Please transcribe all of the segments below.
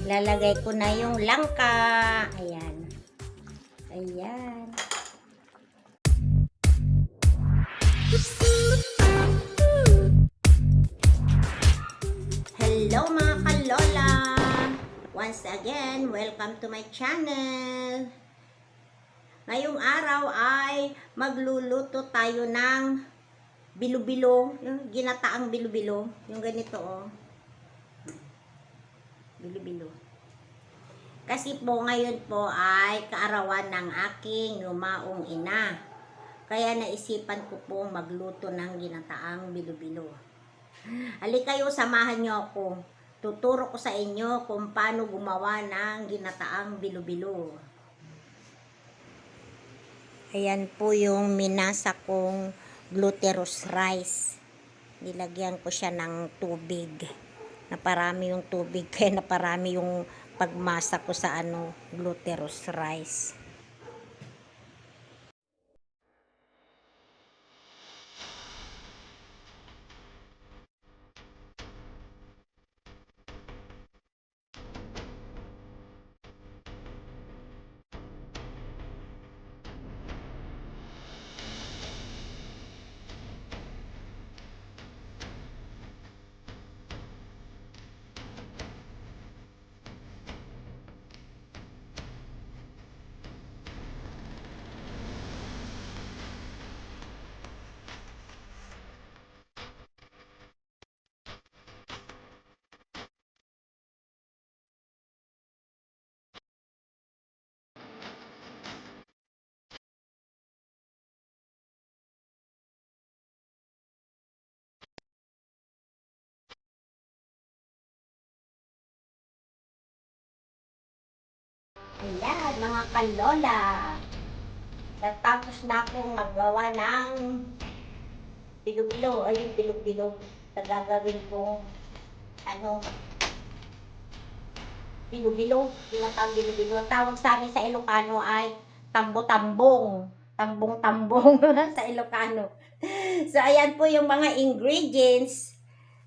Lalagay ko na yung langka. Ayan. Ayan. Hello mga kalola! Once again, welcome to my channel. Ngayong araw ay magluluto tayo ng bilo-bilo, yung ginataang bilo-bilo, yung ganito oh. Bilo-bilo. Kasi po ngayon po ay kaarawan ng aking lumaong ina. Kaya naisipan ko po magluto ng ginataang bilo-bilo. Halika kayo, samahan niyo ako. Tuturo ko sa inyo kung paano gumawa ng ginataang bilo-bilo. Ayan po yung minasa kong glutinous rice. Nilagyan ko siya ng tubig. Naparami yung tubig kaya naparami yung pagmasa ko sa glutinous rice. Ayan, mga kalola. Natapos na akong magawa ng bilo-bilo. Ayun, bilo-bilo. Gagawin kong bilo-bilo. Ginatang bilo-bilo. Tawag sa amin sa Ilocano ay tambo-tambong. Tambong-tambong sa Ilocano. So, ayan po yung mga ingredients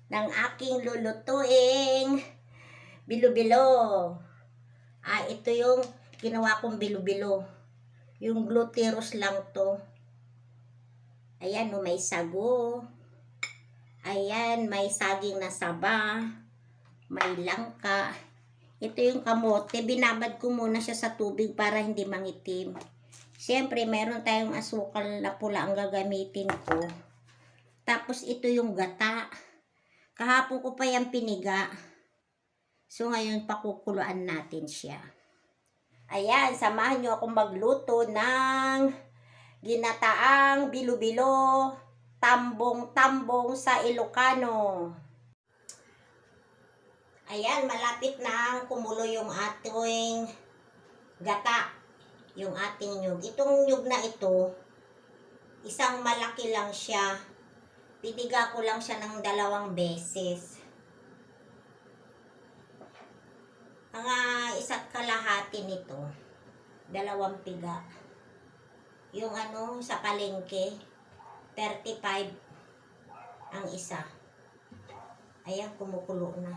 ng aking lulutuing bilo-bilo. Ito yung ginawa kong bilo-bilo. Yung glutinous lang to. Ayan, may sago. Ayan, may saging na saba. May langka. Ito yung kamote. Binabad ko muna siya sa tubig para hindi mangitim. Siyempre, meron tayong asukal na pula ang gagamitin ko. Tapos, ito yung gata. Kahapon ko pa yung piniga. So, ngayon, pakukuluan natin siya. Ayan, samahan nyo akong magluto ng ginataang bilo-bilo, tambong-tambong sa Ilocano. Ayan, malapit na kumulo yung ating gata, yung ating nyug. Itong nyug na ito, isang malaki lang siya. Piniga ko lang siya ng 2 beses. Mga 1.5 nito, 2 piga. Yung sa palengke, 35 ang isa. Ayan, kumukulo na.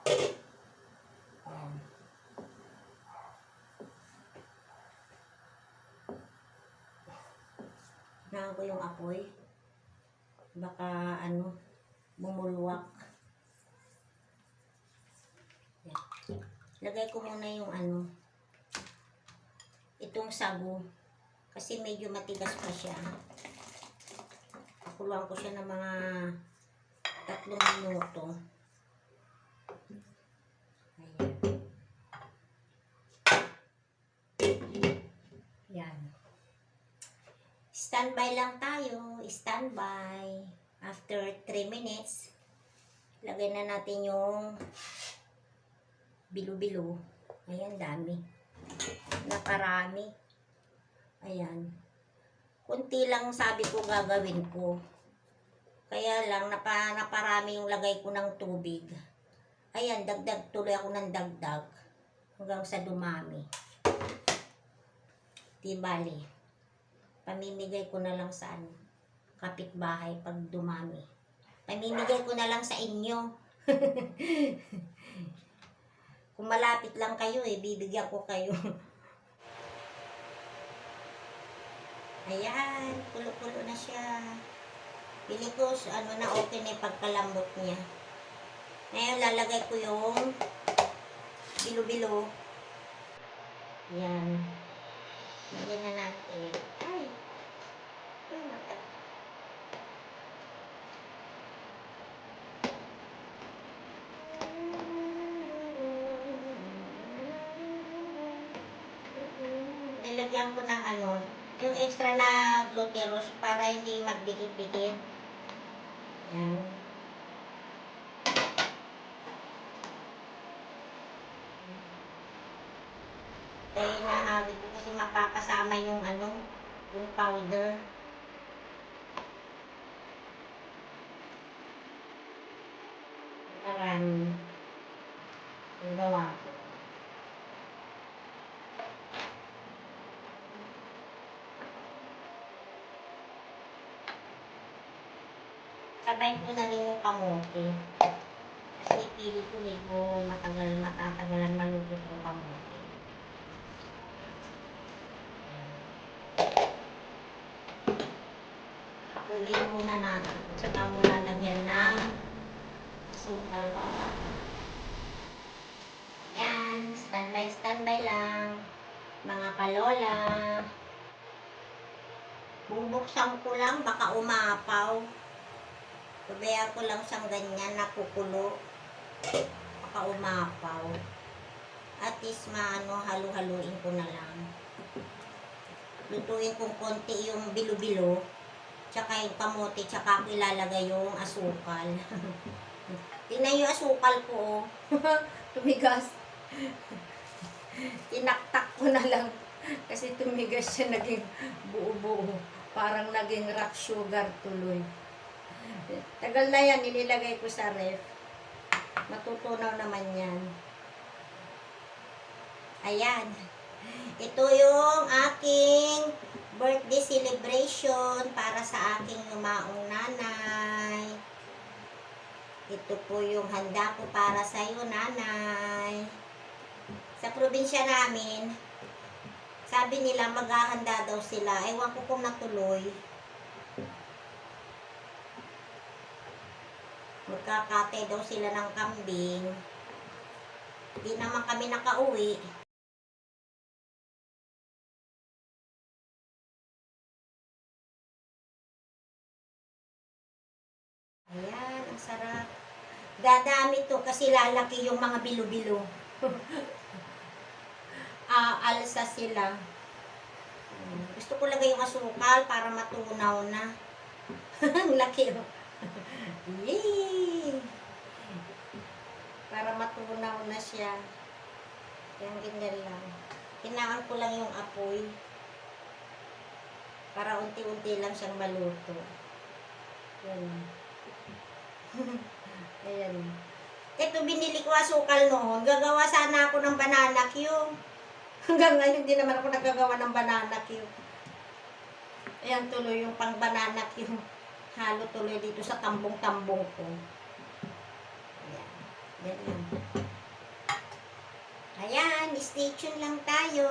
Ayan. Nahan ko yung apoy. Baka bumulwak. Ayan. Lagay ko muna yung itong sago. Kasi medyo matigas pa siya. Pakuluan ko siya ng mga 3 minuto. Ayan. Standby lang tayo. Standby. After 3 minutes, lagay na natin yung bilo-bilo. Ayan, dami. Naparami. Ayan. Kunti lang sabi ko gagawin ko. Kaya lang, naparami yung lagay ko ng tubig. Ayan, dagdag tuloy ako ng dagdag. Hanggang sa dumami. Di bali. Pamimigay ko na lang sa kapitbahay pag dumami. Pamimigay ko na lang sa inyo. Kung malapit lang kayo bibigyan ko kayo. Ayan, kulo-kulo na siya. Pili ko, okay na yung pagkalambot niya. Ngayon, lalagay ko yung bilo-bilo. Ayan. Lagyan na natin. Ay! Nilagyan ko ng yung extra na gluteros para hindi magdikit-dikit. Ayan. Kaya nahawid ko kasi mapapasama yung yung powder. Marami. Yung gawa ko. Sabay ko na rin yung kamote. Kasi pili ko kung matatagalan maluto yung kamote. Kulit muna natin. Saka mo lalagyan ng asukal. Yan. Standby lang. Mga kalola. Bubuksan ko lang. Baka umapaw. Pabayaan ko lang siyang ganyan. Nakukulo. Baka umapaw. At least halu-haluin ko na lang. Lutuin kong konti yung bilo-bilo. Tsaka yung kamote, tsaka ako ilalagay yung asukal. Tingnan yung asukal ko, tumigas. Tinaktak ko na lang. Kasi tumigas siya, naging buo-buo. Parang naging rock sugar tuloy. Tagal na yan, nililagay ko sa ref. Matutunaw naman yan. Ayan. Ito yung aking birthday celebration para sa aking yumaong nanay. Ito po yung handa ko para sa iyo, nanay. Sa probinsya namin, sabi nila maghahanda daw sila. Ewan ko kung natuloy. Magkakatay daw sila ng kambing. Hindi naman kami nakauwi. Ayan, ang sarap. Dadami to kasi lalaki yung mga bilo-bilo. Alsa sila. Gusto ko lagay yung asukal para matunaw na. Ang laki oh. Yay! Para matunaw na siya. Yan, ganyan lang. Hinaan ko lang yung apoy. Para unti-unti lang siyang maluto. Yan. Ayan. Ito, binili ko asukal noon. Gagawa sana ako ng banana cue. Hanggang ngayon, hindi naman ako nagagawa ng banana cue. Ayan, tuloy yung pang banana cue. Halo tuloy dito sa tambong-tambong ko. Ayan. Ayan lang. Ayan, stay tuned lang tayo.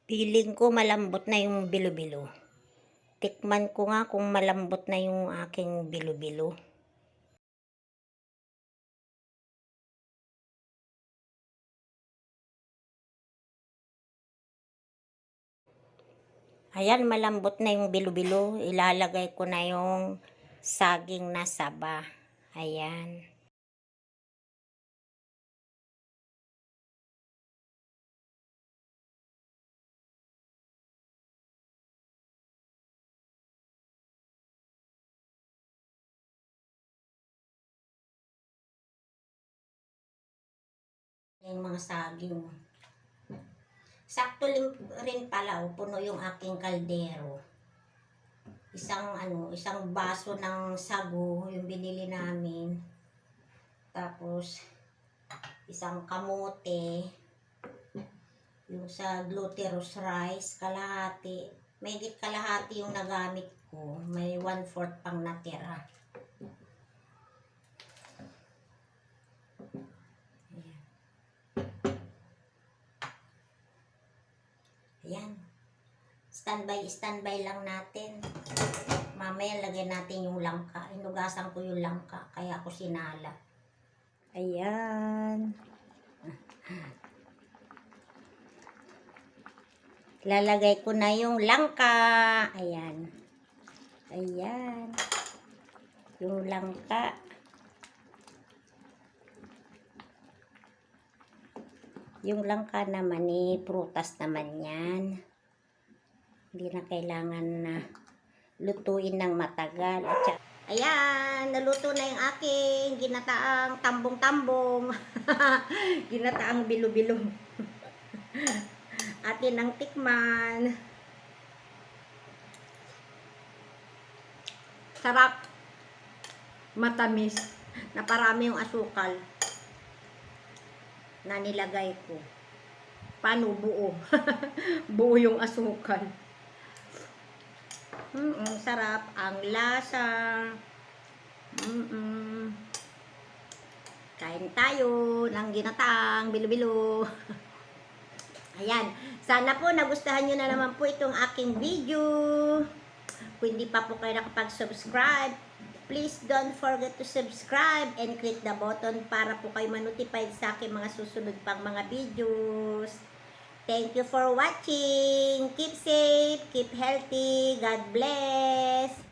Feeling ko malambot na yung bilo-bilo. Tikman ko nga kung malambot na yung aking bilo-bilo. Ayan, malambot na yung bilo-bilo. Ilalagay ko na yung saging na saba. Ayan. Yung mga saging. Sakto rin pala, puno yung aking kaldero. Isang baso ng sago yung binili namin. Tapos isang kamote. Yung sa glutinous rice, kalahati. Mahigit kalahati yung nagamit ko. May 1/4 pang natira. Standby lang natin. Mamaya lagyan natin yung langka. Inugasan ko yung langka, kaya ako sinala. Ayan. Lalagay ko na yung langka. Ayan. Ayan. Yung langka. Yung langka naman prutas naman yan. Hindi na kailangan na lutuin ng matagal. At ayan, naluto na yung aking ginataang tambong-tambong. Ginataang bilo-bilo. Atin ang tikman. Sarap. Matamis. Naparami yung asukal na nilagay ko. Paano buo? Buo yung asukal. Sarap. Ang lasa. Kain tayo ng ginataang bilo-bilo. Ayan. Sana po nagustuhan nyo na naman po itong aking video. Kung hindi pa po kayo nakapag-subscribe, please don't forget to subscribe and click the button para po kayo ma-notified sa aking mga susunod pang mga videos. Thank you for watching. Keep safe, keep healthy. God bless.